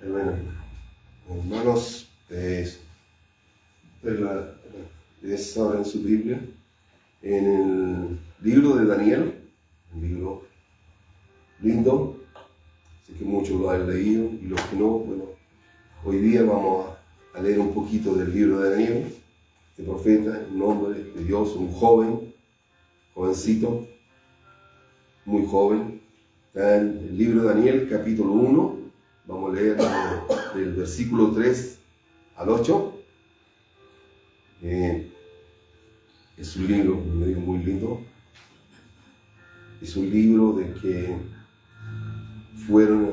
Bueno, hermanos, es ahora en su Biblia, en el libro de Daniel, un libro lindo, así que muchos lo han leído, y los que no, bueno, hoy día vamos a leer un poquito del libro de Daniel, este profeta, un hombre de Dios, un jovencito, muy joven. Está en el libro de Daniel, capítulo 1, vamos a leer del versículo 3 al 8. Es un libro muy lindo. Es un libro de que fueron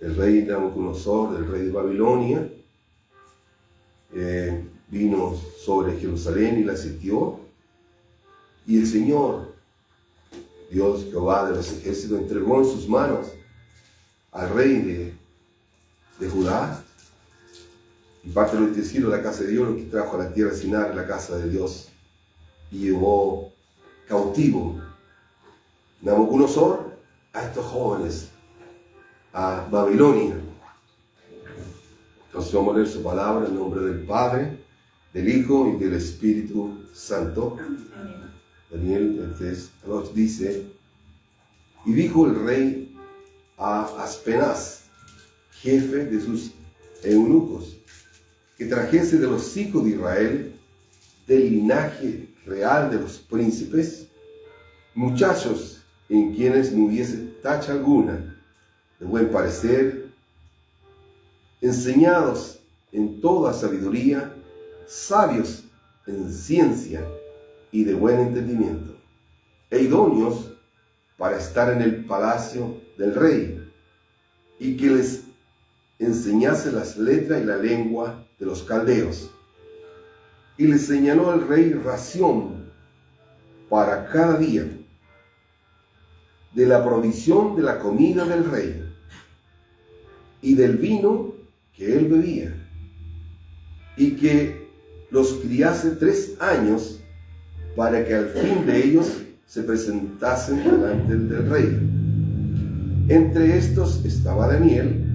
el rey Nabucodonosor, el rey de Babilonia, vino sobre Jerusalén y la sitió, y el Señor, Dios Jehová de los ejércitos, entregó en sus manos al rey de Judá y parte de los utensilios de la casa de Dios, lo que trajo a la tierra Sinar, la casa de Dios, y llevó cautivo Nabucodonosor a estos jóvenes a Babilonia. Entonces vamos a leer su palabra en nombre del Padre, del Hijo y del Espíritu Santo. Daniel 3 al 8 dice: y dijo el rey a Aspenaz, jefe de sus eunucos, que trajese de los hijos de Israel, del linaje real de los príncipes, muchachos en quienes no hubiese tacha alguna, de buen parecer, enseñados en toda sabiduría, sabios en ciencia y de buen entendimiento, e idóneos para estar en el palacio del rey, y que les enseñase las letras y la lengua de los caldeos. Y les señaló el rey ración para cada día de la provisión de la comida del rey y del vino que él bebía, y que los criase 3 años para que al fin de ellos se presentasen delante del rey. Entre estos estaba Daniel,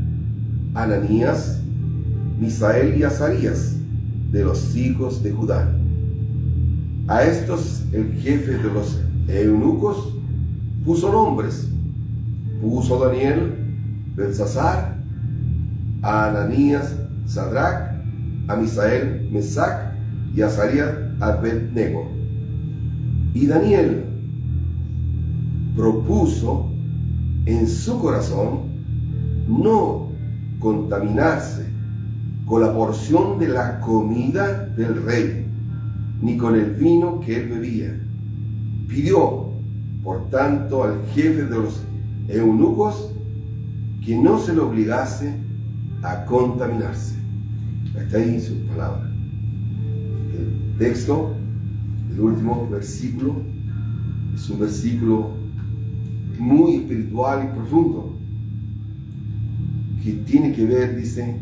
Ananías, Misael y Azarías, de los hijos de Judá. A estos el jefe de los eunucos puso nombres. Puso a Daniel, Belsasar, a Ananías, Sadrach, a Misael, Mesac y a Azarías, Abed-nego. Y Daniel propuso en su corazón no contaminarse con la porción de la comida del rey, ni con el vino que él bebía. Pidió, por tanto, al jefe de los eunucos que no se le obligase a contaminarse. Hasta ahí su palabra. El texto, el último versículo, es un versículo muy espiritual y profundo, que tiene que ver, dice,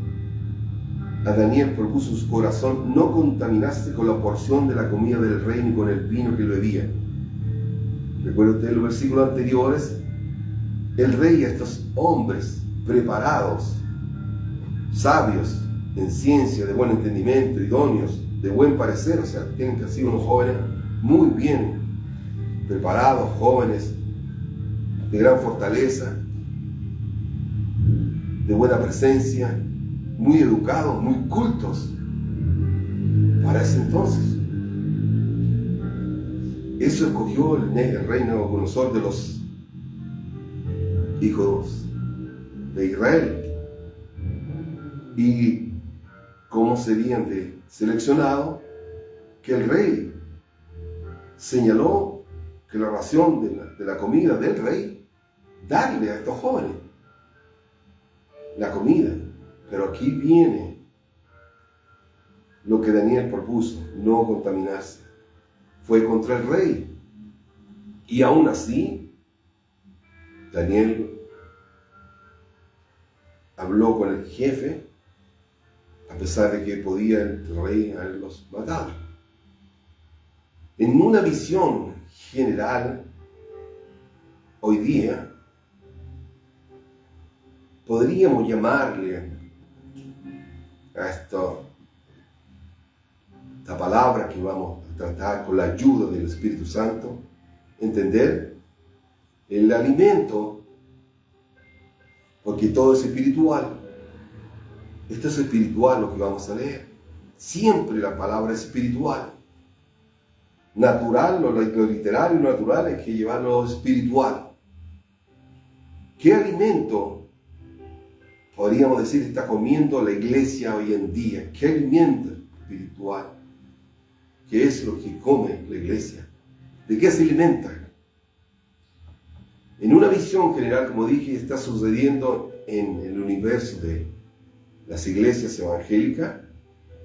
a Daniel propuso su corazón no contaminarse con la porción de la comida del rey ni con el vino que bebía. Recuerda usted los versículos anteriores, el rey a estos hombres preparados, sabios en ciencia, de buen entendimiento, idóneos, de buen parecer, o sea, tienen que ser unos jóvenes muy bien preparados, jóvenes de gran fortaleza, de buena presencia, muy educados, muy cultos para ese entonces. Eso escogió el rey Nabucodonosor de los hijos de Israel. Y cómo serían seleccionados, que el rey señaló que la ración de la comida del rey, darle a estos jóvenes la comida. Pero aquí viene lo que Daniel propuso, no contaminarse. Fue contra el rey. Y aún así, Daniel habló con el jefe, a pesar de que podía el rey haberlos matado. En una visión general, hoy día, podríamos llamarle a esta palabra que vamos a tratar con la ayuda del Espíritu Santo, entender el alimento, porque todo es espiritual. Esto es espiritual lo que vamos a leer. Siempre la palabra es espiritual. Natural, lo literario natural hay que llevarlo espiritual. ¿Qué alimento podríamos decir está comiendo la iglesia hoy en día? ¿Qué alimento espiritual? ¿Qué es lo que come la iglesia? ¿De qué se alimenta? En una visión general, como dije, está sucediendo en el universo de las iglesias evangélicas,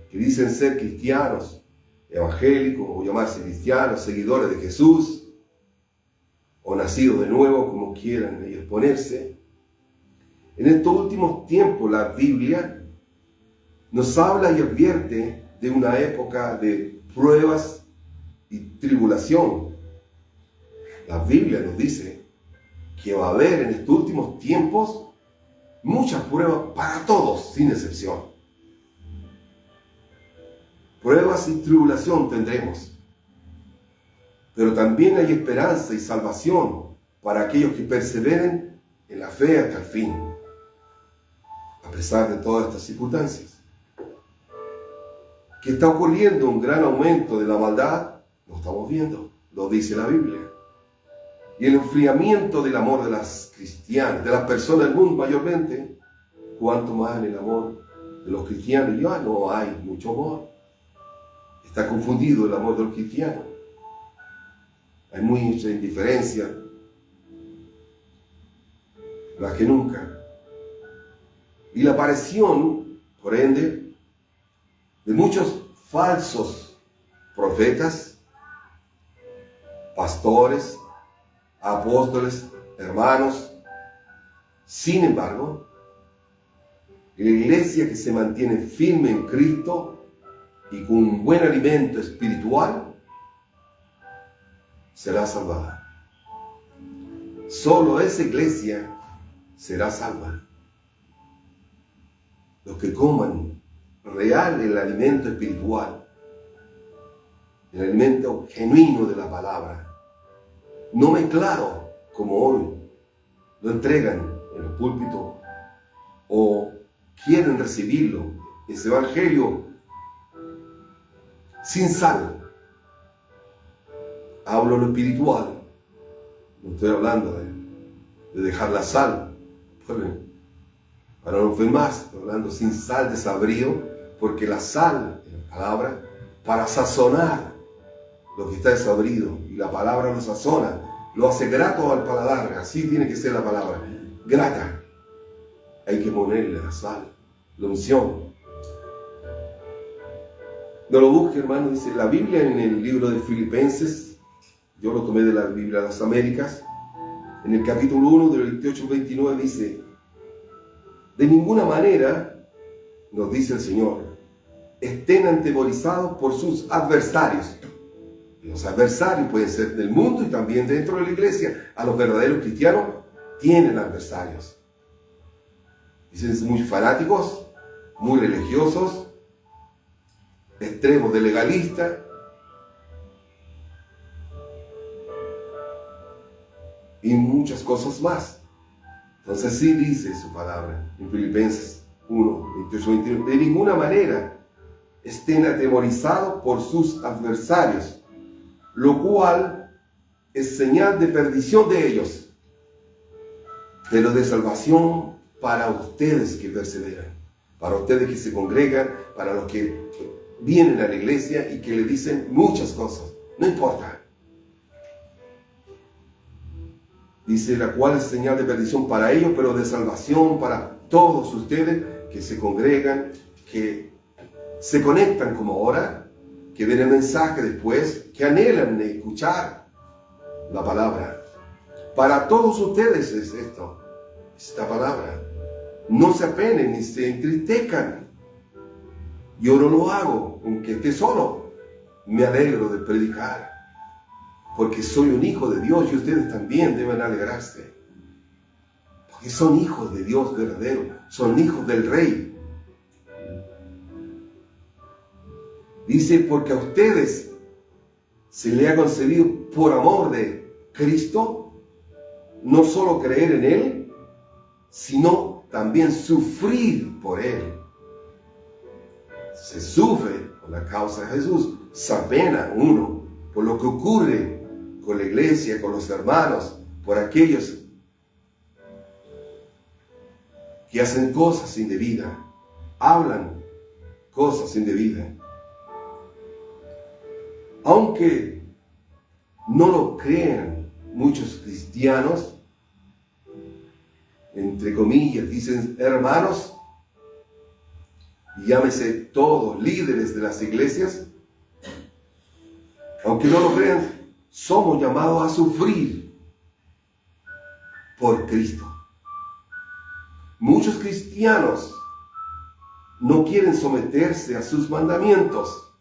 que dicen ser cristianos evangélicos, o llamarse cristianos, seguidores de Jesús, o nacidos de nuevo, como quieran ellos ponerse. En estos últimos tiempos la Biblia nos habla y advierte de una época de pruebas y tribulación. La Biblia nos dice que va a haber en estos últimos tiempos muchas pruebas para todos, sin excepción. Pruebas y tribulación tendremos. Pero también hay esperanza y salvación para aquellos que perseveren en la fe hasta el fin, a pesar de todas estas circunstancias. Que está ocurriendo un gran aumento de la maldad, lo estamos viendo, lo dice la Biblia. Y el enfriamiento del amor de las cristianas, de las personas del mundo mayormente, cuanto más en el amor de los cristianos, ya no hay mucho amor. Está confundido el amor de los cristianos. Hay mucha indiferencia, más que nunca. Y la aparición, por ende, de muchos falsos profetas, pastores, apóstoles, hermanos. Sin embargo, la iglesia que se mantiene firme en Cristo y con un buen alimento espiritual será salvada. Solo esa iglesia será salva. Los que coman real el alimento espiritual, el alimento genuino de la palabra, no mezclado como hoy lo entregan en el púlpito o quieren recibirlo, ese evangelio sin sal. Hablo lo espiritual, no estoy hablando de dejar la sal para no enfermarse, estoy hablando sin sal, desabrido, porque la sal, la palabra, para sazonar lo que está desabrido, y la palabra lo sazona, lo hace grato al paladar. Así tiene que ser la palabra, grata. Hay que ponerle la sal, la unción. No lo busque, hermano, dice la Biblia en el libro de Filipenses. Yo lo tomé de la Biblia de las Américas. En el capítulo 1, del 28 al 29, dice: de ninguna manera, nos dice el Señor, estén atemorizados por sus adversarios. Los adversarios pueden ser del mundo y también dentro de la iglesia. A los verdaderos cristianos tienen adversarios. Dicen muy fanáticos, muy religiosos, extremos de legalista. Y muchas cosas más. Entonces sí dice su palabra en Filipenses 1, 28, 21. De ninguna manera estén atemorizados por sus adversarios, lo cual es señal de perdición de ellos, pero de salvación para ustedes que perseveran, para ustedes que se congregan, para los que vienen a la iglesia y que le dicen muchas cosas. No importa. Dice, la cual es señal de perdición para ellos, pero de salvación para todos ustedes que se congregan, que se conectan como ahora, que ven el mensaje después, que anhelan de escuchar la palabra. Para todos ustedes es esto, esta palabra. No se apenen ni se entristezcan. Yo no lo hago, aunque esté solo. Me alegro de predicar, porque soy un hijo de Dios y ustedes también deben alegrarse. que son hijos de Dios verdadero, son hijos del Rey. Dice, porque a ustedes se le ha concedido por amor de Cristo, no solo creer en Él, sino también sufrir por Él. Se sufre por la causa de Jesús, se apena uno por lo que ocurre con la iglesia, con los hermanos, por aquellos que hacen cosas indebidas, hablan cosas indebidas. Aunque no lo crean muchos cristianos, entre comillas, dicen hermanos, y llámese todos líderes de las iglesias, aunque no lo crean, somos llamados a sufrir por Cristo. Muchos cristianos no quieren someterse a sus mandamientos,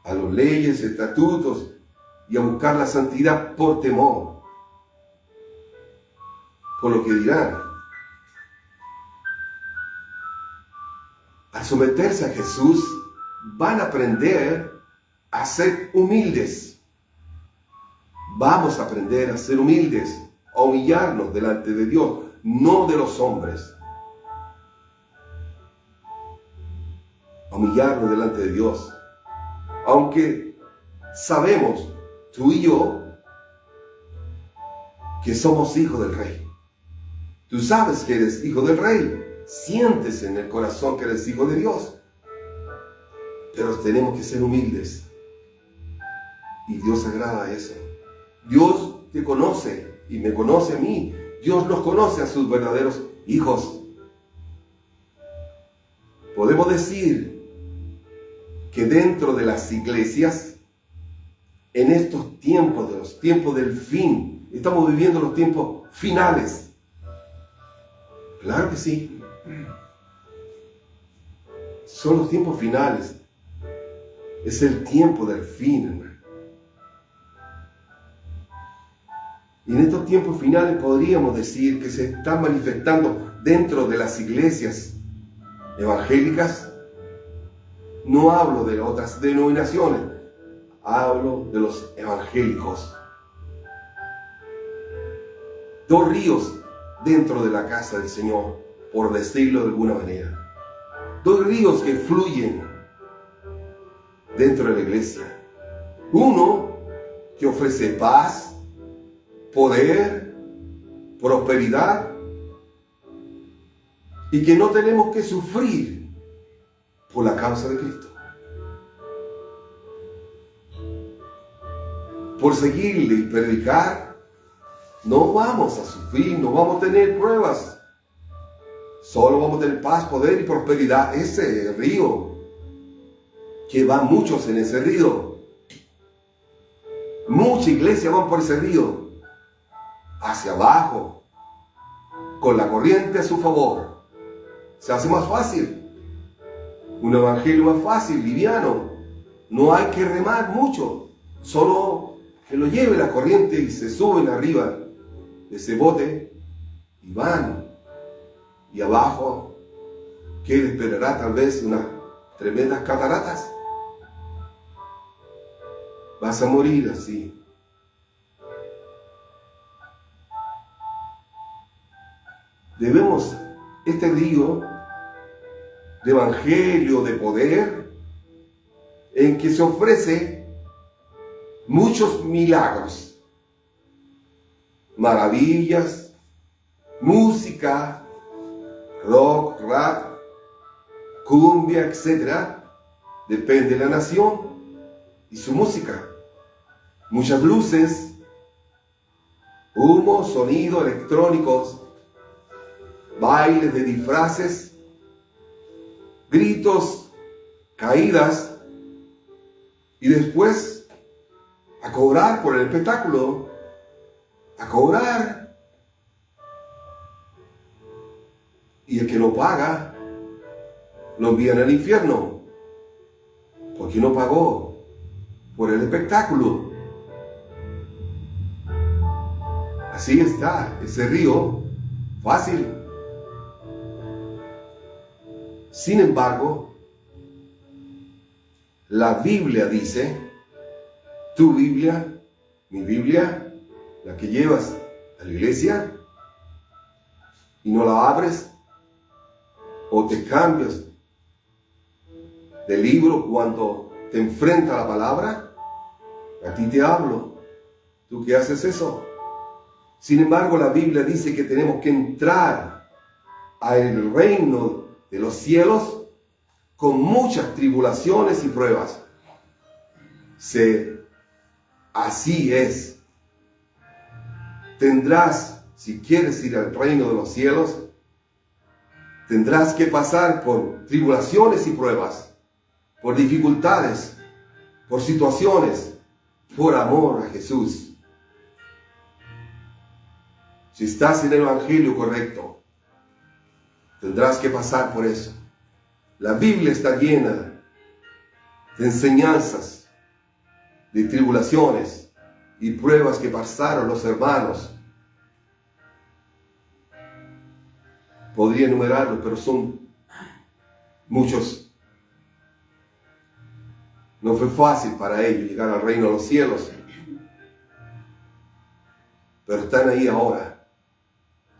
a las leyes, estatutos y a buscar la santidad por temor, por lo que dirán. Al someterse a Jesús, van a aprender a ser humildes. Vamos a aprender a ser humildes, a humillarnos delante de Dios, no de los hombres. A humillarnos delante de Dios. Aunque sabemos, tú y yo, que somos hijos del Rey. Tú sabes que eres hijo del Rey. Sientes en el corazón que eres hijo de Dios. Pero tenemos que ser humildes. Y Dios agrada eso. Dios te conoce y me conoce a mí. Dios nos conoce a sus verdaderos hijos. Podemos decir que dentro de las iglesias, en estos tiempos, de los tiempos del fin, estamos viviendo los tiempos finales. Claro que sí. Son los tiempos finales. Es el tiempo del fin, hermano. Y en estos tiempos finales podríamos decir que se están manifestando dentro de las iglesias evangélicas. No hablo de otras denominaciones, hablo de los evangélicos. Dos ríos dentro de la casa del Señor, por decirlo de alguna manera. Dos ríos que fluyen dentro de la iglesia. Uno que ofrece paz, poder, prosperidad, y que no tenemos que sufrir por la causa de Cristo. Por seguirle y predicar, no vamos a sufrir, no vamos a tener pruebas. Solo vamos a tener paz, poder y prosperidad. Ese río, que van muchos en ese río. Muchas iglesias van por ese río, hacia abajo, con la corriente a su favor. Se hace más fácil. Un evangelio más fácil, liviano. No hay que remar mucho. Solo que lo lleve la corriente y se suben arriba de ese bote y van. Y abajo, ¿qué le esperará? Tal vez unas tremendas cataratas. Vas a morir así. Debemos este río de evangelio, de poder, en que se ofrece muchos milagros, maravillas, música, rock, rap, cumbia, etc. Depende de la nación y su música. Muchas luces, humo, sonido, electrónicos, bailes de disfraces, gritos, caídas, y después a cobrar por el espectáculo, a cobrar. Y el que no paga, lo envían al infierno, porque no pagó por el espectáculo. Así está ese río fácil. Sin embargo, la Biblia dice, tu Biblia, mi Biblia, la que llevas a la iglesia y no la abres, o te cambias de libro cuando te enfrenta la palabra, a ti te hablo. ¿Tú qué haces eso? Sin embargo, la Biblia dice que tenemos que entrar al reino de los cielos con muchas tribulaciones y pruebas. Así es. Tendrás, si quieres ir al reino de los cielos, tendrás que pasar por tribulaciones y pruebas, por dificultades, por situaciones, por amor a Jesús. Si estás en el evangelio correcto, tendrás que pasar por eso. La Biblia está llena de enseñanzas, de tribulaciones y pruebas que pasaron los hermanos. Podría enumerarlos, pero son muchos. No fue fácil para ellos llegar al reino de los cielos, pero están ahí ahora.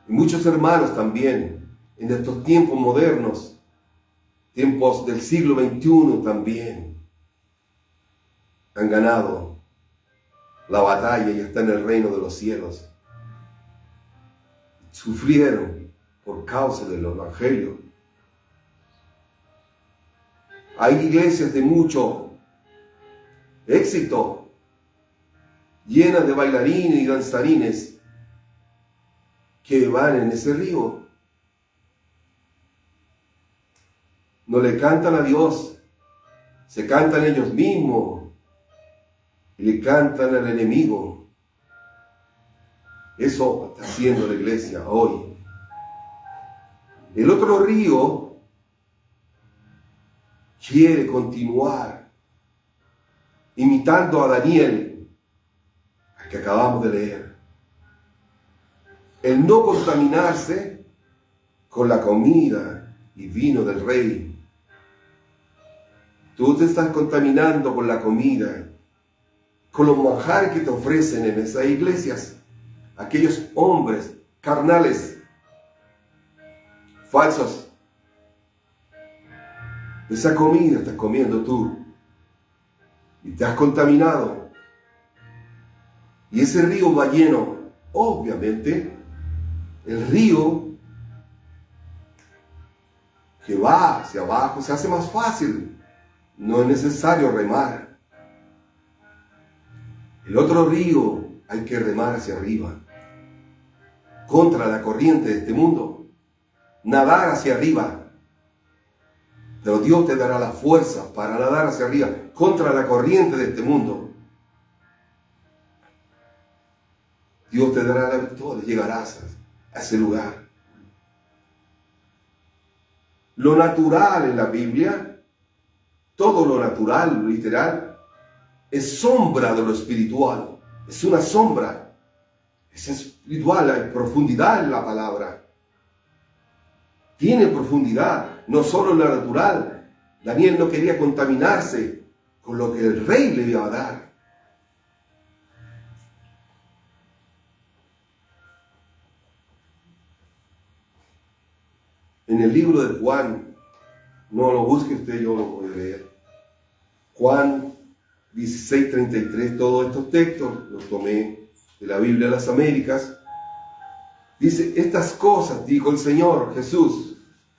Y muchos hermanos también, en estos tiempos modernos, tiempos del siglo XXI también, han ganado la batalla y están en el reino de los cielos. Sufrieron por causa del evangelio. Hay iglesias de mucho éxito, llenas de bailarines y danzarines que van en ese río. No le cantan a Dios, se cantan ellos mismos y le cantan al enemigo. Eso está haciendo la iglesia hoy. El otro río quiere continuar imitando a Daniel, al que acabamos de leer. El no contaminarse con la comida y vino del rey. Tú te estás contaminando con la comida, con los manjares que te ofrecen en esas iglesias. Aquellos hombres carnales, falsos. Esa comida estás comiendo tú y te has contaminado. Y ese río va lleno. Obviamente, el río que va hacia abajo se hace más fácil. No es necesario remar. El otro río hay que remar hacia arriba, contra la corriente de este mundo, nadar hacia arriba. Pero Dios te dará la fuerza para nadar hacia arriba, contra la corriente de este mundo. Dios te dará la victoria, llegarás a ese lugar. Lo natural en la Biblia, todo lo natural, lo literal, es sombra de lo espiritual. Es una sombra. Es espiritual, hay profundidad en la palabra. Tiene profundidad, no solo en lo natural. Daniel no quería contaminarse con lo que el rey le iba a dar. En el libro de Juan, no lo busque usted, yo lo voy a leer. Juan 16:33, todos estos textos los tomé de la Biblia de las Américas. Dice, estas cosas, dijo el Señor Jesús,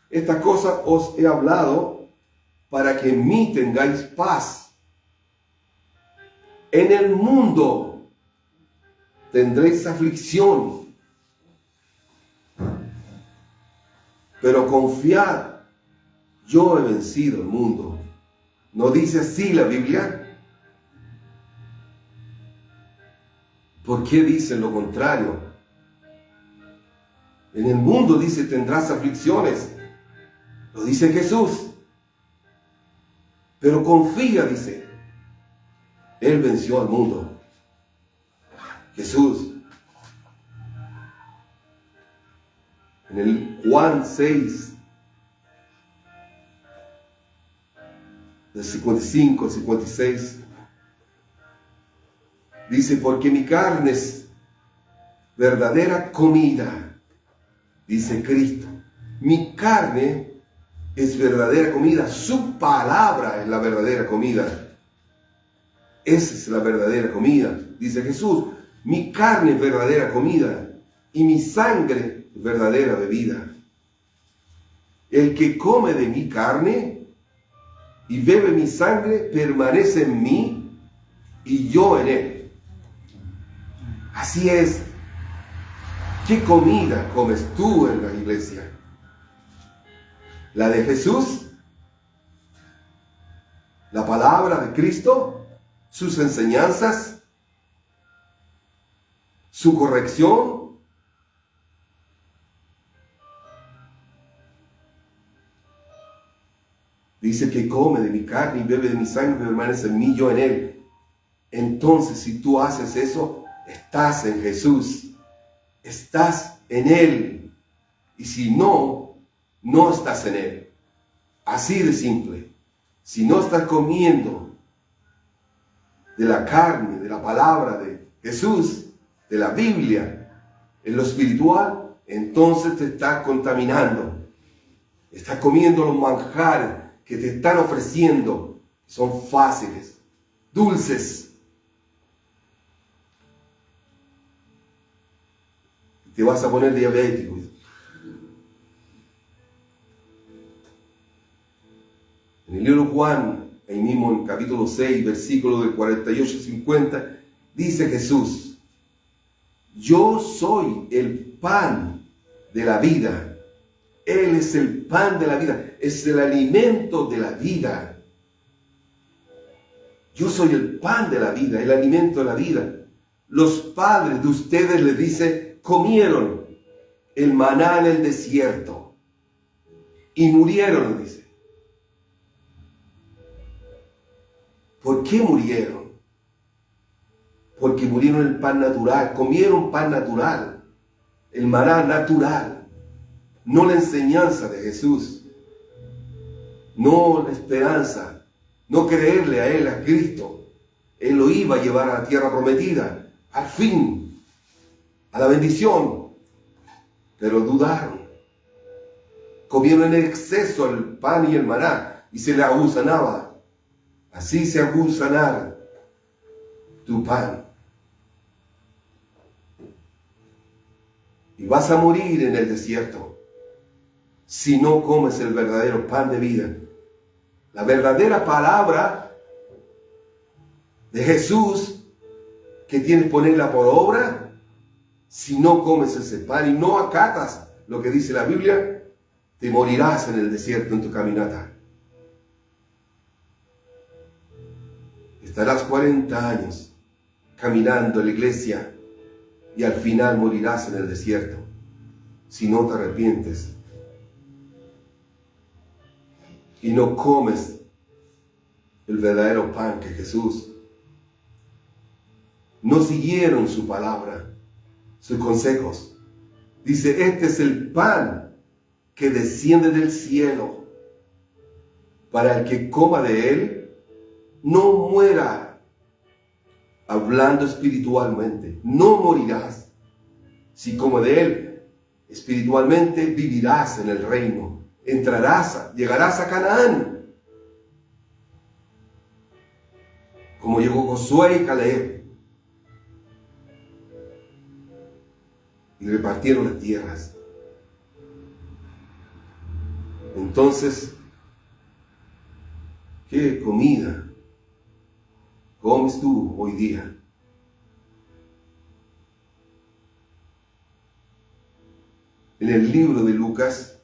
estas cosas os he hablado para que en mí tengáis paz. En el mundo tendréis aflicción, pero confiad, yo he vencido el mundo. ¿No dice así la Biblia? ¿Por qué dice lo contrario? En el mundo dice tendrás aflicciones. Lo dice Jesús. Pero confía, dice. Él venció al mundo. Jesús. En el Juan 6, del 55 al 56, dice, porque mi carne es verdadera comida, dice Cristo. Mi carne es verdadera comida, su palabra es la verdadera comida. Esa es la verdadera comida, dice Jesús. Mi carne es verdadera comida y mi sangre es verdadera bebida. El que come de mi carne y bebe mi sangre permanece en mí y yo en él. Así es. ¿Qué comida comes tú en la iglesia? ¿La de Jesús? ¿La palabra de Cristo? ¿Sus enseñanzas? ¿Su corrección? Dice que come de mi carne y bebe de mi sangre, permanece en mí, yo en él. Entonces, si tú haces eso, estás en Jesús. Estás en él. Y si no, no estás en él. Así de simple. Si no estás comiendo de la carne, de la palabra de Jesús, de la Biblia, en lo espiritual, entonces te estás contaminando. Estás comiendo los manjares que te están ofreciendo. Son fáciles, dulces. Te vas a poner diabético. En el libro de Juan, ahí mismo en capítulo 6, versículo del 48 al 50, dice Jesús, yo soy el pan de la vida. Él es el pan de la vida, es el alimento de la vida. Yo soy el pan de la vida, el alimento de la vida. Los padres de ustedes, les dice, comieron el maná en el desierto y murieron, dice. ¿Por qué murieron? Porque murieron el pan natural, comieron pan natural, el maná natural, no la enseñanza de Jesús, no la esperanza, no creerle a Él, a Cristo. Él lo iba a llevar a la tierra prometida, al fin, a la bendición, pero dudaron. Comieron en exceso el pan y el maná y se le agusanaba. Así se agusanará tu pan. Y vas a morir en el desierto si no comes el verdadero pan de vida. La verdadera palabra de Jesús que tienes que ponerla por obra. Si no comes ese pan y no acatas lo que dice la Biblia, te morirás en el desierto en tu caminata. Estarás 40 años caminando en la iglesia y al final morirás en el desierto si no te arrepientes y no comes el verdadero pan que Jesús. No siguieron su palabra, sus consejos. Dice, este es el pan que desciende del cielo para el que coma de él no muera. Hablando espiritualmente, no morirás. Si como de él espiritualmente vivirás en el reino, llegarás a Canaán, como llegó Josué y Caleb, y repartieron las tierras. Entonces, ¿qué comida comes tú hoy día? En el libro de Lucas,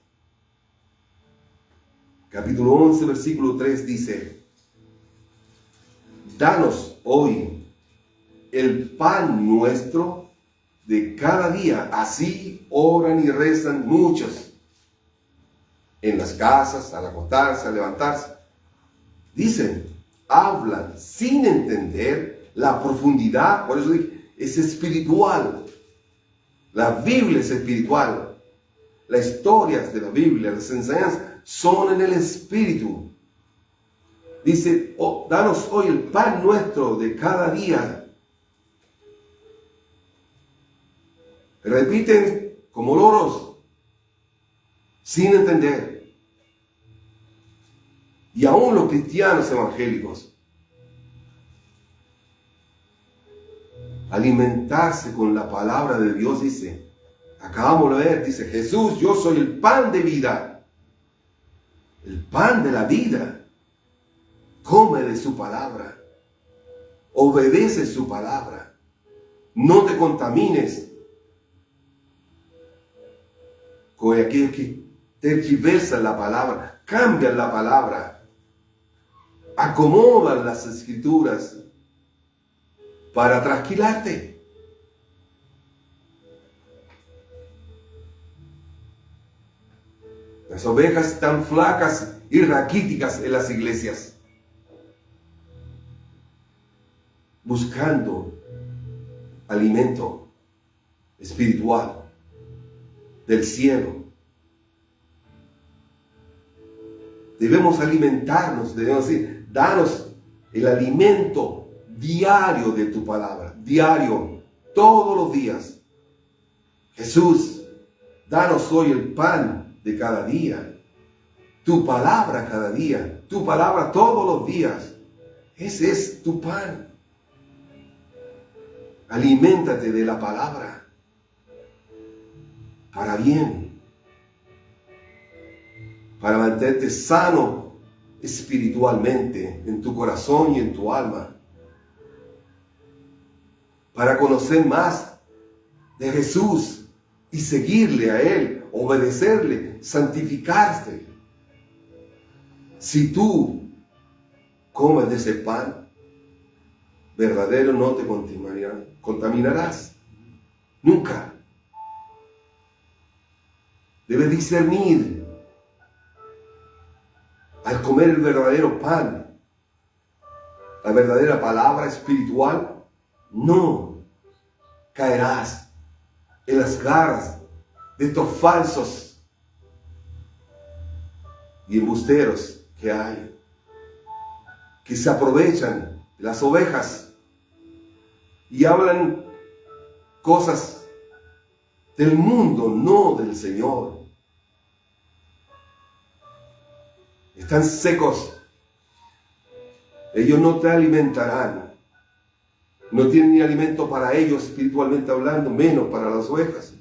capítulo 11, versículo 3 dice, danos hoy el pan nuestro de cada día. Así oran y rezan muchos en las casas, al acostarse, al levantarse. Dicen, hablan sin entender la profundidad. Por eso dije, es espiritual. La Biblia es espiritual. las historias de la Biblia, las enseñanzas, son en el Espíritu. Dice, oh, danos hoy el pan nuestro de cada día. Repiten como loros, sin entender. Y aún los cristianos evangélicos, alimentarse con la palabra de Dios, dice, acabamos de ver, dice Jesús, yo soy el pan de vida, el pan de la vida. Come de su palabra, obedece su palabra, no te contamines con aquellos que tergiversan la palabra, cambian la palabra, acomodan las escrituras para trasquilarte. Las ovejas están flacas y raquíticas en las iglesias, buscando alimento espiritual del cielo. Debemos alimentarnos, debemos decir, danos el alimento diario de tu palabra, diario, todos los días. Jesús, danos hoy el pan de cada día, tu palabra cada día, tu palabra todos los días. Ese es tu pan. Aliméntate de la palabra para bien, para mantenerte sano espiritualmente en tu corazón y en tu alma, para conocer más de Jesús y seguirle a Él, obedecerle, santificarse. Si tú comes de ese pan verdadero, no te contaminarás. Nunca. Debes discernir al comer el verdadero pan, la verdadera palabra espiritual, no caerás en las garras de estos falsos y embusteros que hay, que se aprovechan de las ovejas y hablan cosas del mundo, no del Señor. Están secos. Ellos no te alimentarán. No tienen ni alimento para ellos espiritualmente hablando, menos para las ovejas.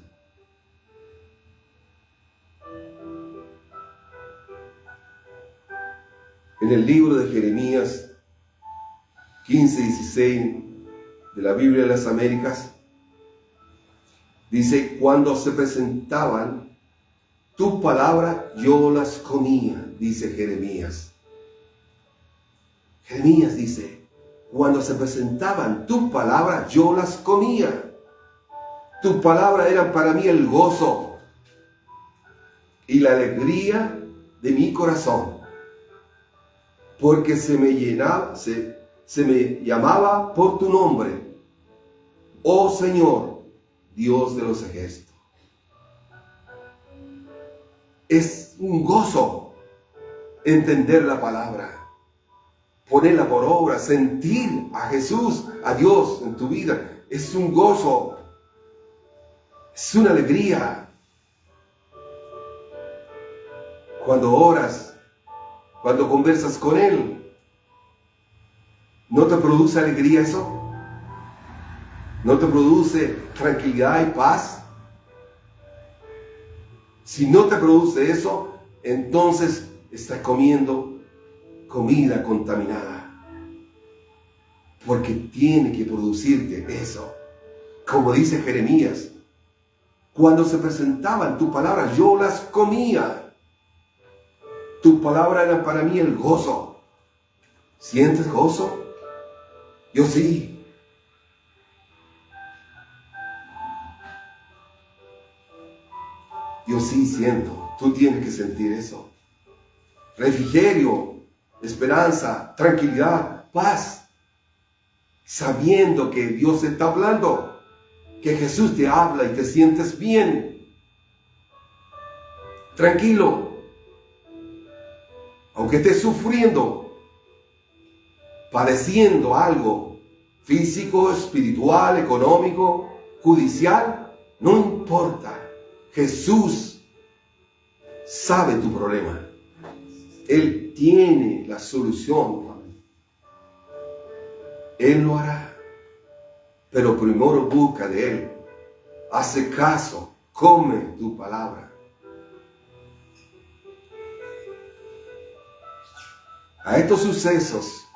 En el libro de Jeremías 15:16 de la Biblia de las Américas, dice, cuando se presentaban tu palabra, yo las comía, dice Jeremías. Jeremías dice, cuando se presentaban tu palabra, yo las comía. Tu palabra era para mí el gozo y la alegría de mi corazón, porque se me llamaba por tu nombre, oh Señor, Dios de los ejércitos. Es un gozo entender la palabra, ponerla por obra, sentir a Jesús, a Dios en tu vida. Es un gozo, es una alegría. Cuando oras, cuando conversas con Él, ¿no te produce alegría eso? ¿No te produce tranquilidad y paz? Si no te produce eso, entonces estás comiendo comida contaminada. Porque tiene que producirte eso. Como dice Jeremías, cuando se presentaban tu palabra, yo las comía. Tu palabra era para mí el gozo. ¿Sientes gozo? Yo sí. Yo sí siento. Tú tienes que sentir eso. Refrigerio, esperanza, tranquilidad, paz. Sabiendo que Dios está hablando, que Jesús te habla y te sientes bien. tranquilo. Aunque estés sufriendo, padeciendo algo físico, espiritual, económico, judicial, no importa. Jesús sabe tu problema. Él tiene la solución. Él lo hará. Pero primero busca de Él. Hace caso. Come tu palabra. A estos sucesos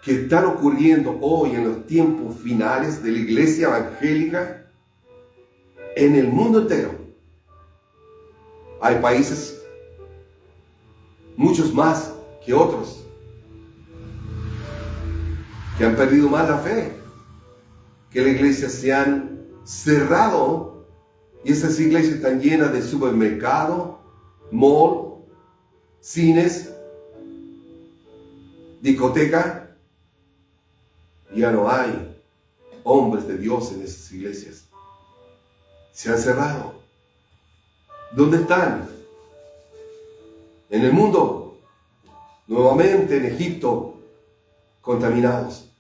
que están ocurriendo hoy en los tiempos finales de la iglesia evangélica en el mundo entero. Hay países, muchos más que otros, que han perdido más la fe, que las iglesias se han cerrado y esas iglesias están llenas de supermercados, mall, cines, discoteca. Ya no hay hombres de Dios en esas iglesias. Se han cerrado. ¿Dónde están? En el mundo. Nuevamente en Egipto, contaminados.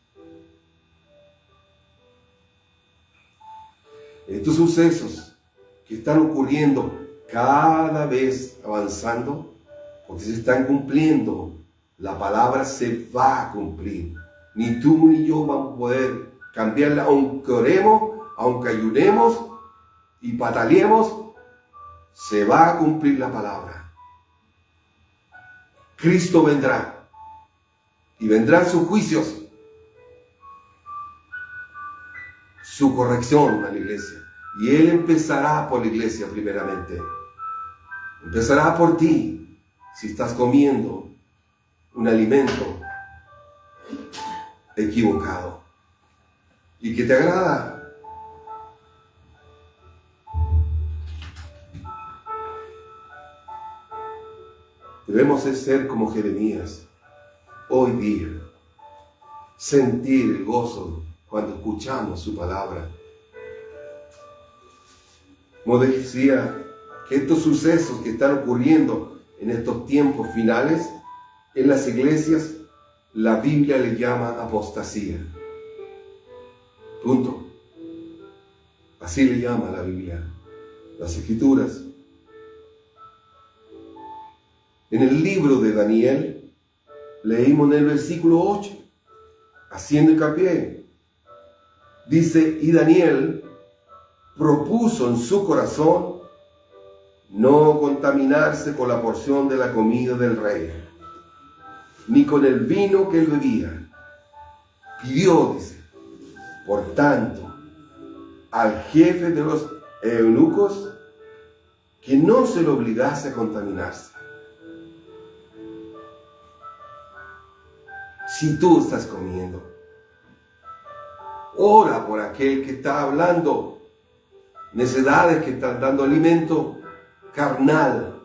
Estos sucesos que están ocurriendo cada vez avanzando, porque se están cumpliendo, la palabra se va a cumplir. Ni tú ni yo vamos a poder cambiarla, aunque oremos, aunque ayunemos y pataleemos, se va a cumplir la palabra. Cristo vendrá y vendrán sus juicios, su corrección a la iglesia. Y Él empezará por la iglesia primeramente. Empezará por ti si estás comiendo un alimento equivocado y que te agrada. Debemos ser como Jeremías hoy día, sentir el gozo cuando escuchamos su palabra. Como decía, que estos sucesos que están ocurriendo en estos tiempos finales en las iglesias, la Biblia le llama apostasía. Punto. Así le llama la Biblia, las Escrituras. En el libro de Daniel, leímos en el versículo 8, haciendo hincapié, dice, y Daniel propuso en su corazón no contaminarse con la porción de la comida del rey, ni con el vino que él bebía. Pidió, dice, por tanto, al jefe de los eunucos que no se le obligase a contaminarse. Si tú estás comiendo, ora por aquel que está hablando necedades, que están dando alimento carnal,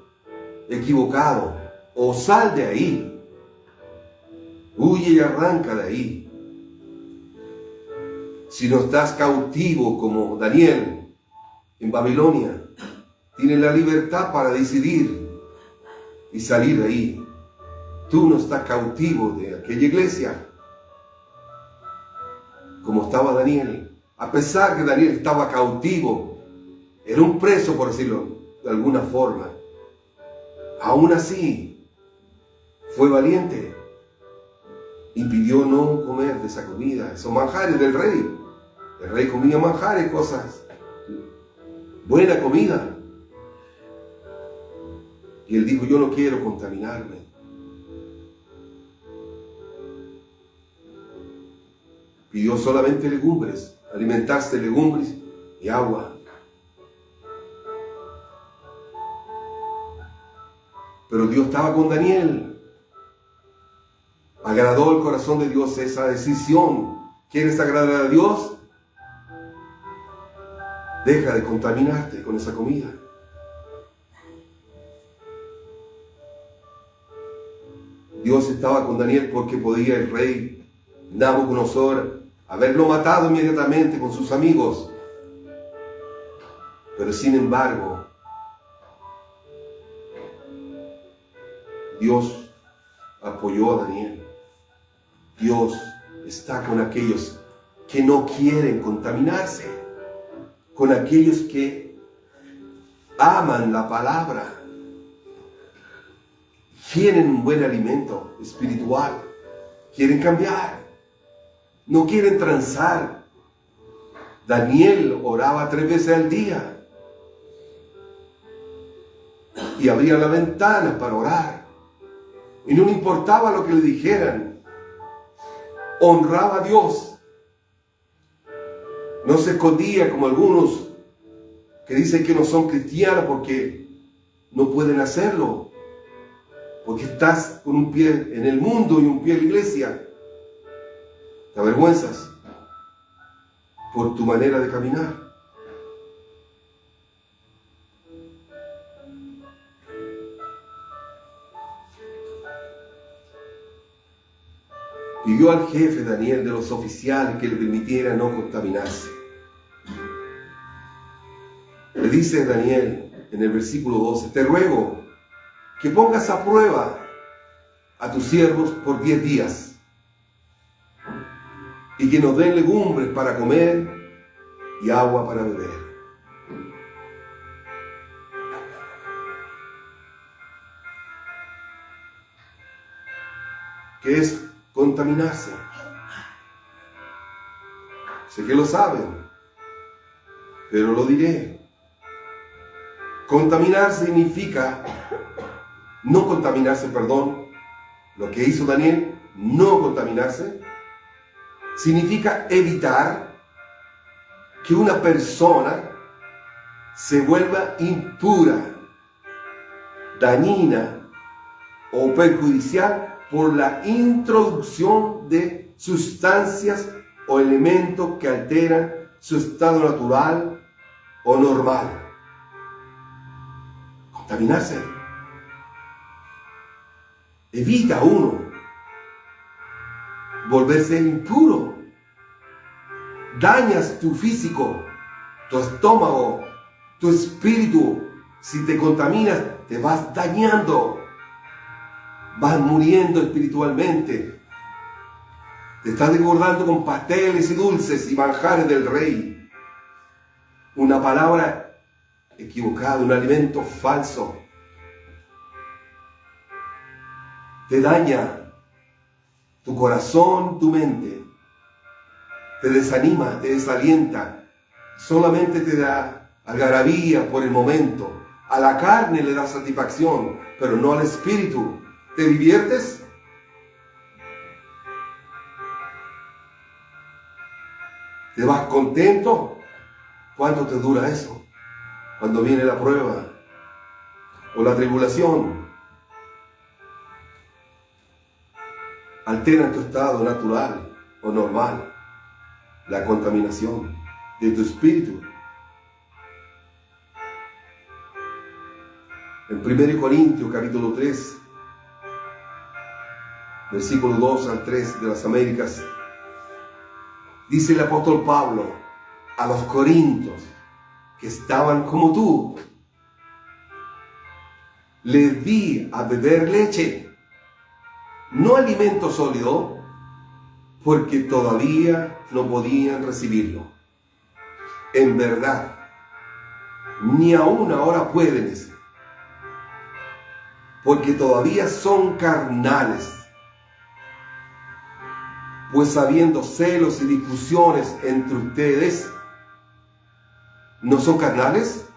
equivocado, o sal de ahí, huye y arranca de ahí. Si no estás cautivo como Daniel en Babilonia, tienes la libertad para decidir y salir de ahí. Tú no estás cautivo de aquella iglesia como estaba Daniel. A pesar que Daniel estaba cautivo, era un preso, por decirlo de alguna forma, aún así fue valiente y pidió no comer de esa comida, esos manjares del rey. El rey comía manjares, cosas, buena comida. Y él dijo, yo no quiero contaminarme. Pidió solamente legumbres, alimentarse de legumbres y agua. Pero Dios estaba con Daniel. Agradó el corazón de Dios esa decisión. ¿Quieres agradar a Dios? Deja de contaminarte con esa comida. Dios estaba con Daniel porque podía el rey Nabucodonosor haberlo matado inmediatamente con sus amigos. Pero sin embargo, Dios apoyó a Daniel. Dios está con aquellos que no quieren contaminarse, con aquellos que aman la palabra, quieren un buen alimento espiritual, quieren cambiar, no quieren transar. Daniel oraba 3 veces al día y abría la ventana para orar, y no le importaba lo que le dijeran. Honraba a Dios. No se escondía como algunos que dicen que no son cristianos porque no pueden hacerlo, porque estás con un pie en el mundo y un pie en la iglesia. Te avergüenzas por tu manera de caminar. Pidió al jefe Daniel de los oficiales que le permitiera no contaminarse. Le dice Daniel en el versículo 12: te ruego que pongas a prueba a tus siervos por 10 días y que nos den legumbres para comer y agua para beber. ¿Qué es contaminarse? Sé que lo saben, pero lo diré. Contaminar significa, no contaminarse, perdón, lo que hizo Daniel, no contaminarse, significa evitar que una persona se vuelva impura, dañina o perjudicial por la introducción de sustancias o elementos que alteran su estado natural o normal. Contaminarse. Evita uno volverse impuro. Dañas tu físico, tu estómago, tu espíritu. Si te contaminas, te vas dañando. Vas muriendo espiritualmente. Te estás engordando con pasteles y dulces y manjares del rey. Una palabra equivocada, un alimento falso. Te daña tu corazón, tu mente. Te desanima, te desalienta. Solamente te da algarabía por el momento. A la carne le da satisfacción, pero no al espíritu. ¿Te diviertes? ¿Te vas contento? ¿Cuánto te dura eso? Cuando viene la prueba o la tribulación, altera tu estado natural o normal, la contaminación de tu espíritu. En 1 Corintios capítulo 3, versículo 2 al 3 de las Américas, dice el apóstol Pablo a los corintios que estaban como tú: les di a beber leche, no alimento sólido, porque todavía no podían recibirlo. En verdad, ni aún ahora pueden, porque todavía son carnales. Pues habiendo celos y discusiones entre ustedes, ¿no son carnales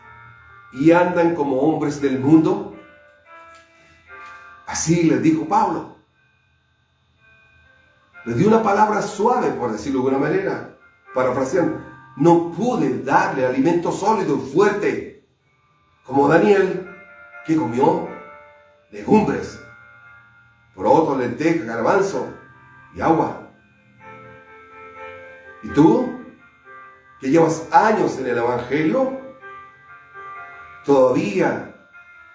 y andan como hombres del mundo? Así les dijo Pablo. Les dio una palabra suave, por decirlo de alguna manera, parafraseando. No pude darle alimento sólido y fuerte, como Daniel, que comió legumbres, poroto, lenteja, garbanzo y agua. ¿Y tú, que llevas años en el Evangelio? Todavía,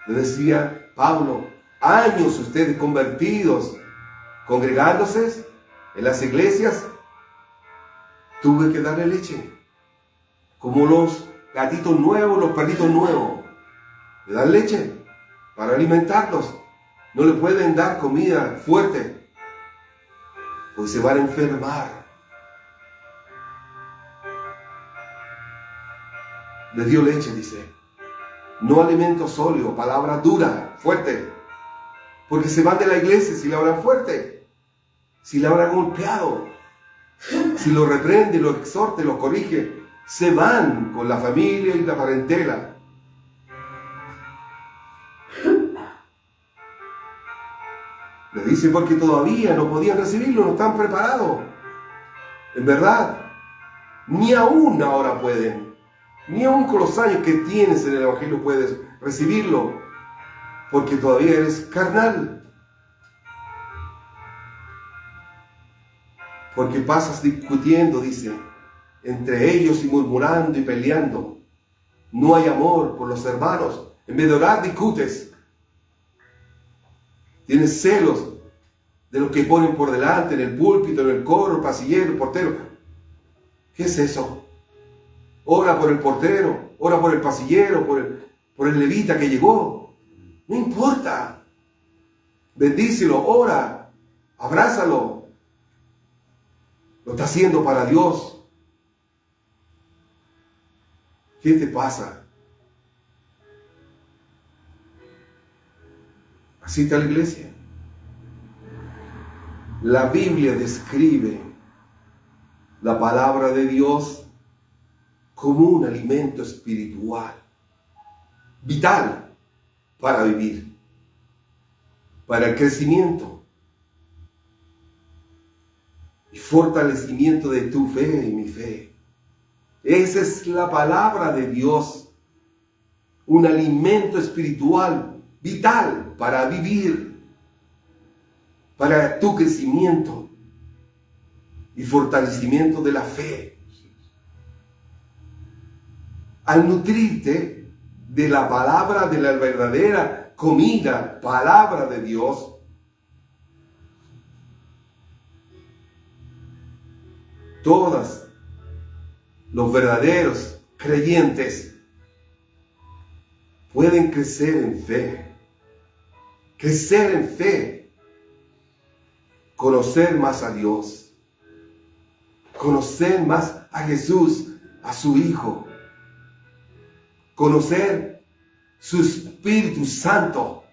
le decía Pablo, años ustedes convertidos, congregándose en las iglesias, tuve que darle leche, como los gatitos nuevos, los perritos nuevos. Le dan leche para alimentarlos. No le pueden dar comida fuerte, pues se van a enfermar. Le dio leche, dice. No alimento sólido, palabra dura, fuerte. Porque se van de la iglesia si la hablan fuerte, si la hablan golpeado, si lo reprende, lo exhorta, lo corrige. Se van con la familia y la parentela. Le dice porque todavía no podían recibirlo, no están preparados. En verdad, ni aún ahora pueden. Ni aún con los años que tienes en el Evangelio puedes recibirlo, porque todavía eres carnal. Porque pasas discutiendo, dice, entre ellos y murmurando y peleando. No hay amor por los hermanos. En vez de orar, discutes. Tienes celos de lo que ponen por delante, en el púlpito, en el coro, el pasillero, el portero. ¿Qué es eso? Ora por el portero, ora por el pasillero, por el levita que llegó. No importa. Bendícelo, ora, abrázalo. Lo está haciendo para Dios. ¿Qué te pasa? Así está la iglesia. La Biblia describe la palabra de Dios como un alimento espiritual, vital para vivir, para el crecimiento y fortalecimiento de tu fe y mi fe. Esa es la palabra de Dios, un alimento espiritual vital para vivir, para tu crecimiento y fortalecimiento de la fe. Al nutrirte de la palabra, de la verdadera comida, palabra de Dios, todos los verdaderos creyentes pueden crecer en fe, conocer más a Dios, conocer más a Jesús, a su Hijo, conocer su Espíritu Santo,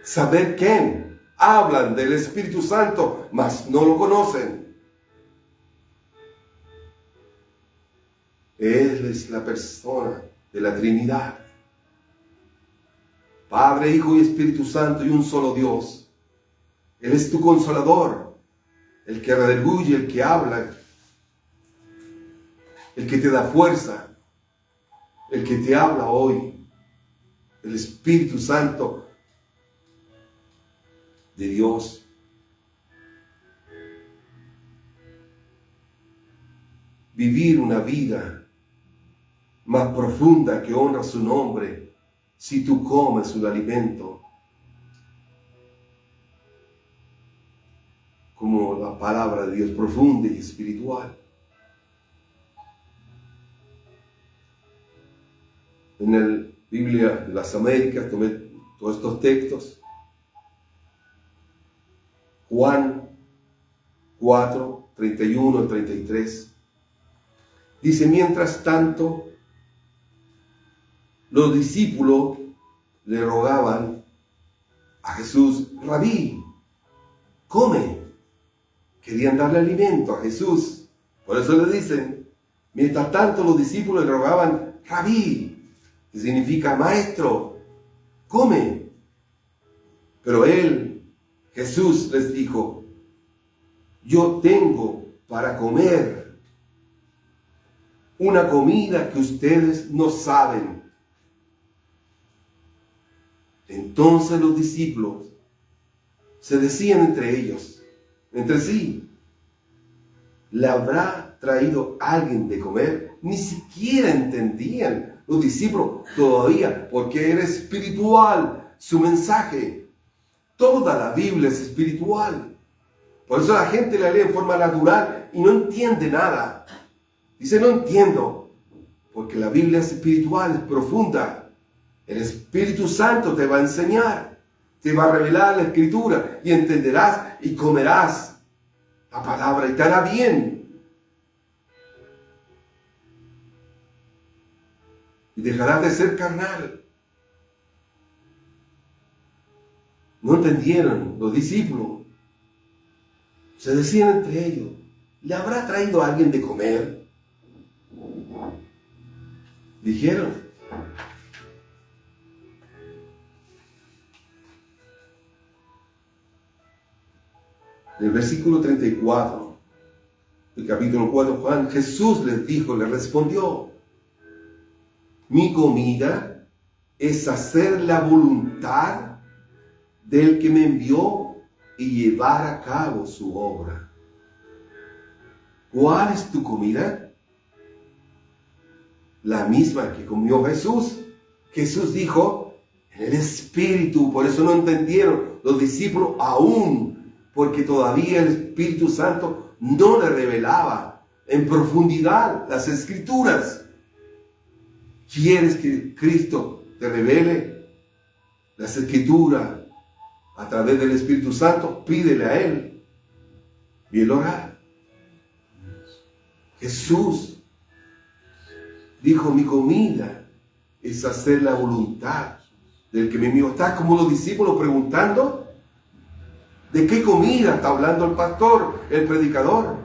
saber quién. Hablan del Espíritu Santo, mas no lo conocen. Él es la persona de la Trinidad. Padre, Hijo y Espíritu Santo y un solo Dios. Él es tu consolador, el que redarguye, el que habla, el que te da fuerza, el que te habla hoy, el Espíritu Santo de Dios. Vivir una vida más profunda que honra su nombre si tú comes su alimento, como la palabra de Dios profunda y espiritual. En la Biblia de las Américas tomé todos estos textos. Juan 4, 31 al 33. Dice, mientras tanto, los discípulos le rogaban a Jesús, Rabí, come. Querían darle alimento a Jesús. Por eso le dicen, mientras tanto los discípulos le rogaban, Rabí, que significa maestro, come. Pero él, Jesús, les dijo, yo tengo para comer una comida que ustedes no saben. Entonces los discípulos se decían entre sí, ¿le habrá traído alguien de comer? Ni siquiera entendían los discípulos todavía, porque era espiritual su mensaje. Toda la Biblia es espiritual. Por eso la gente la lee en forma natural y no entiende nada. Dice, no entiendo. Porque la Biblia es espiritual, es profunda. El Espíritu Santo te va a enseñar, te va a revelar la Escritura y entenderás y comerás la palabra y te hará bien. Y dejarás de ser carnal. No entendieron los discípulos. Se decían entre ellos, ¿le habrá traído a alguien de comer? Dijeron. En el versículo 34, del capítulo 4 de Juan, Jesús les dijo, les respondió, mi comida es hacer la voluntad del que me envió y llevar a cabo su obra. ¿Cuál es tu comida? La misma que comió Jesús. Jesús dijo, en el Espíritu, por eso no entendieron los discípulos aún, porque todavía el Espíritu Santo no le revelaba en profundidad las Escrituras. ¿Quieres que Cristo te revele las Escrituras a través del Espíritu Santo? Pídele a Él y Él hará. Jesús dijo, mi comida es hacer la voluntad del que me envió. Está como los discípulos preguntando, ¿de qué comida está hablando el pastor, el predicador?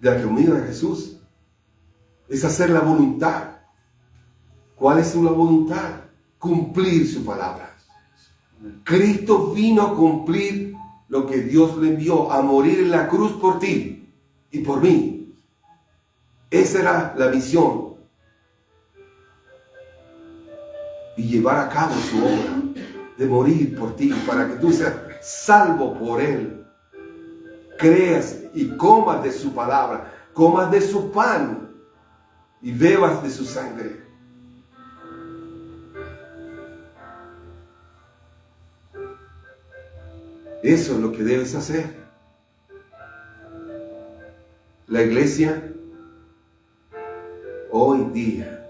De la comida de Jesús. Es hacer la voluntad. ¿Cuál es la voluntad? Cumplir su palabra. Cristo vino a cumplir lo que Dios le envió, a morir en la cruz por ti y por mí. Esa era la misión. Y llevar a cabo su obra, de morir por ti, para que tú seas salvo por Él. Creas y comas de su palabra, comas de su pan y bebas de su sangre. Eso es lo que debes hacer. La iglesia hoy día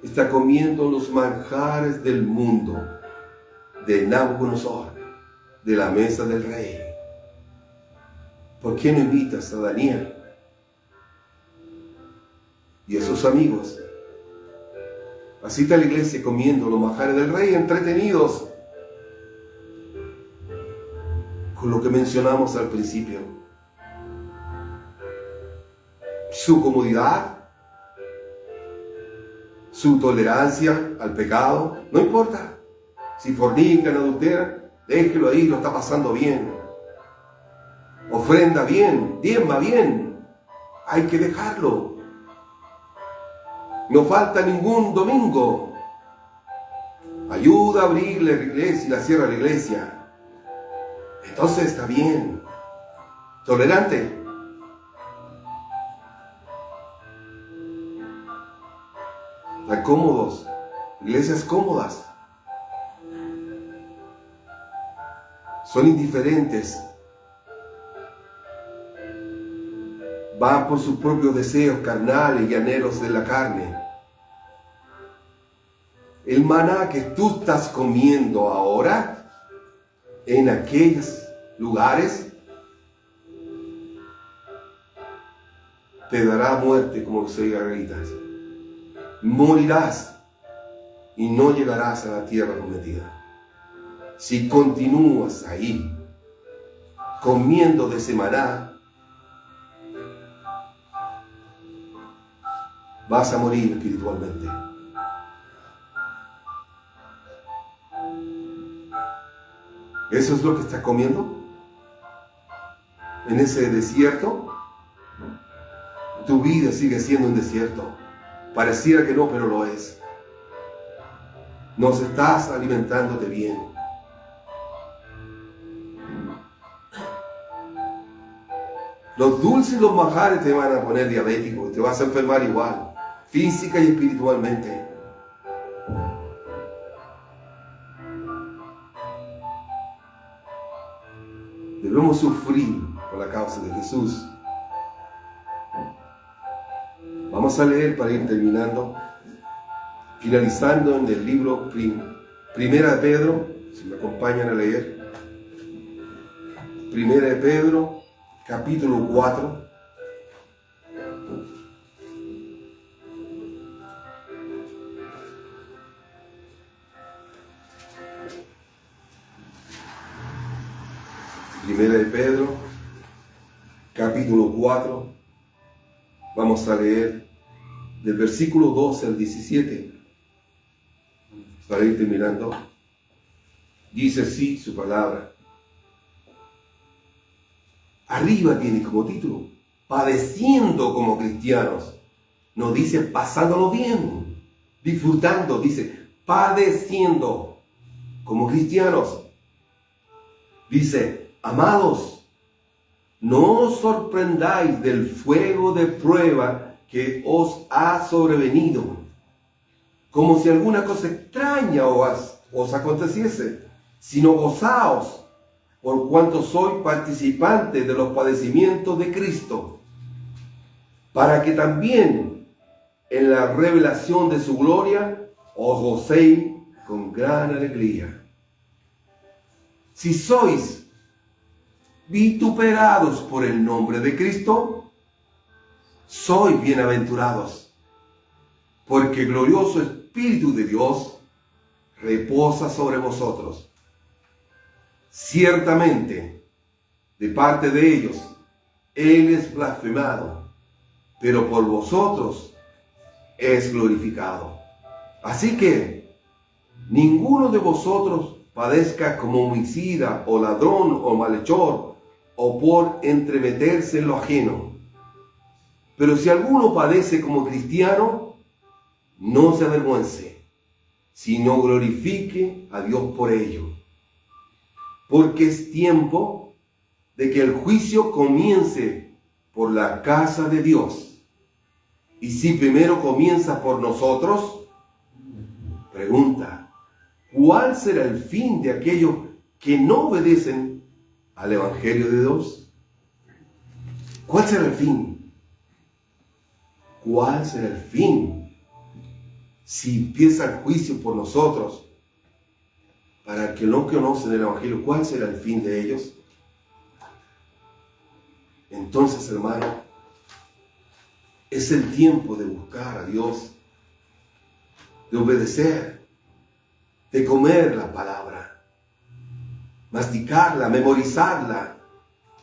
está comiendo los manjares del mundo de Nabucodonosor, de la mesa del rey. ¿Por qué no invitas a Daniel y a sus amigos? Así está la iglesia comiendo los manjares del rey, entretenidos con lo que mencionamos al principio. Su comodidad, su tolerancia al pecado, no importa. Si fornican, adulteran, déjelo ahí, lo está pasando bien. Ofrenda bien, diezma bien. Hay que dejarlo. No falta ningún domingo. Ayuda a abrir la iglesia y la cierra la iglesia. Entonces está bien. Tolerante. Están cómodos. Iglesias cómodas. Son indiferentes. Van por sus propios deseos carnales y anhelos de la carne. El maná que tú estás comiendo ahora en aquellos lugares te dará muerte, como los israelitas. Morirás y no llegarás a la tierra prometida. Si continúas ahí comiendo de ese maná, vas a morir espiritualmente. ¿Eso es lo que estás comiendo? En ese desierto, tu vida sigue siendo un desierto. Pareciera que no, pero lo es. No estás alimentándote bien. Los dulces y los manjares te van a poner diabético, te vas a enfermar igual, física y espiritualmente. Debemos sufrir por la causa de Jesús. Vamos a leer para ir terminando, finalizando en el libro Primera de Pedro, si me acompañan a leer. Primera de Pedro, capítulo 4. Primera de Pedro, capítulo 4, vamos a leer del versículo 12 al 17, para ir terminando. Dice así su palabra. Arriba tiene como título, padeciendo como cristianos. No dice pasándolo bien, disfrutando, dice padeciendo como cristianos. Dice, amados, no os sorprendáis del fuego de prueba que os ha sobrevenido, como si alguna cosa extraña os aconteciese, sino gozaos, por cuanto sois participantes de los padecimientos de Cristo, para que también en la revelación de su gloria os gocéis con gran alegría. Si sois vituperados por el nombre de Cristo, sois bienaventurados, porque el glorioso Espíritu de Dios reposa sobre vosotros. Ciertamente, de parte de ellos, Él es blasfemado, pero por vosotros es glorificado. Así que, ninguno de vosotros padezca como homicida, o ladrón, o malhechor, o por entremeterse en lo ajeno. Pero si alguno padece como cristiano, no se avergüence, sino glorifique a Dios por ello. Porque es tiempo de que el juicio comience por la casa de Dios. Y si primero comienza por nosotros, pregunta, ¿cuál será el fin de aquellos que no obedecen al Evangelio de Dios? ¿Cuál será el fin? ¿Cuál será el fin? Si empieza el juicio por nosotros, para que no conocen el Evangelio, ¿cuál será el fin de ellos? Entonces, hermano, es el tiempo de buscar a Dios, de obedecer, de comer la palabra, masticarla, memorizarla.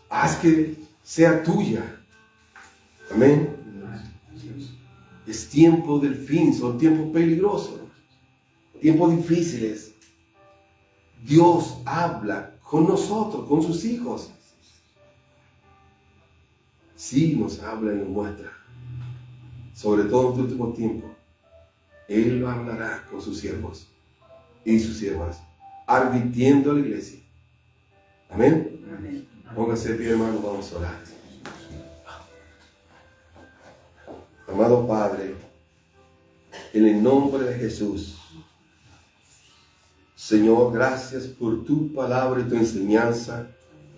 Haz que sea tuya. Amén. Es tiempo del fin, son tiempos peligrosos, tiempos difíciles. Dios habla con nosotros, con sus hijos. Sí nos habla y nos muestra, sobre todo en este último tiempo. Él hablará con sus siervos y sus siervas, advirtiendo a la iglesia. Amén. Amén. Póngase de pie, hermano, vamos a orar. Amado Padre, en el nombre de Jesús, Señor, gracias por tu palabra y tu enseñanza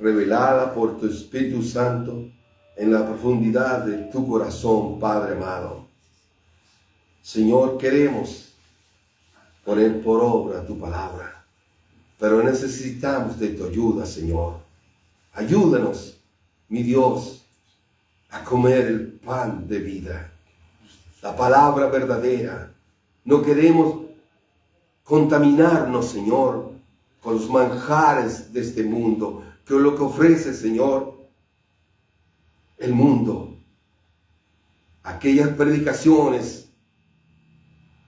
revelada por tu Espíritu Santo en la profundidad de tu corazón, Padre amado. Señor, queremos poner por obra tu palabra, pero necesitamos de tu ayuda, Señor. Ayúdanos, mi Dios, a comer el pan de vida, la palabra verdadera. No queremos contaminarnos, Señor, con los manjares de este mundo, que es lo que ofrece, Señor, el mundo. Aquellas predicaciones,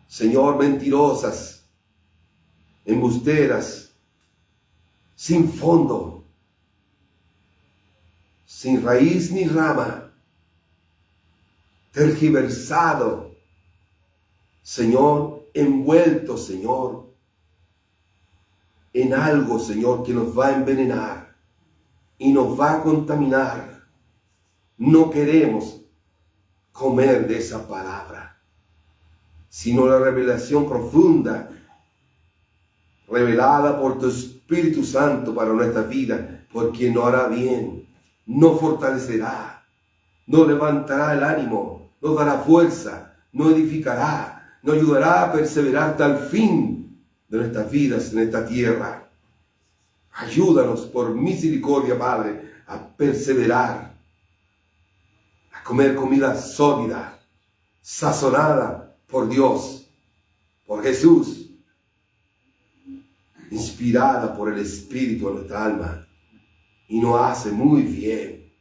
Señor, mentirosas, embusteras, sin fondo, sin raíz ni rama, tergiversado, Señor, envuelto, Señor, en algo, Señor, que nos va a envenenar y nos va a contaminar. No queremos comer de esa palabra, sino la revelación profunda, revelada por tu Espíritu Santo para nuestra vida, porque no hará bien, no fortalecerá, no levantará el ánimo, nos dará fuerza, nos edificará, nos ayudará a perseverar hasta el fin de nuestras vidas en esta tierra. Ayúdanos por misericordia, Padre, a perseverar, a comer comida sólida, sazonada por Dios, por Jesús, inspirada por el Espíritu en nuestra alma, y nos hace muy bien,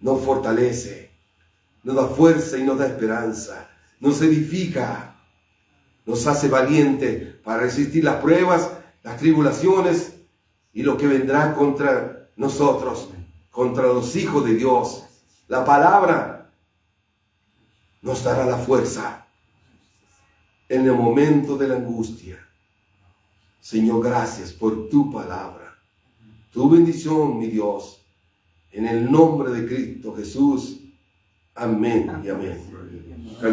nos fortalece, nos da fuerza y nos da esperanza, nos edifica, nos hace valientes para resistir las pruebas, las tribulaciones y lo que vendrá contra nosotros, contra los hijos de Dios. La palabra nos dará la fuerza en el momento de la angustia. Señor, gracias por tu palabra, tu bendición, mi Dios, en el nombre de Cristo Jesús. Amén y amén.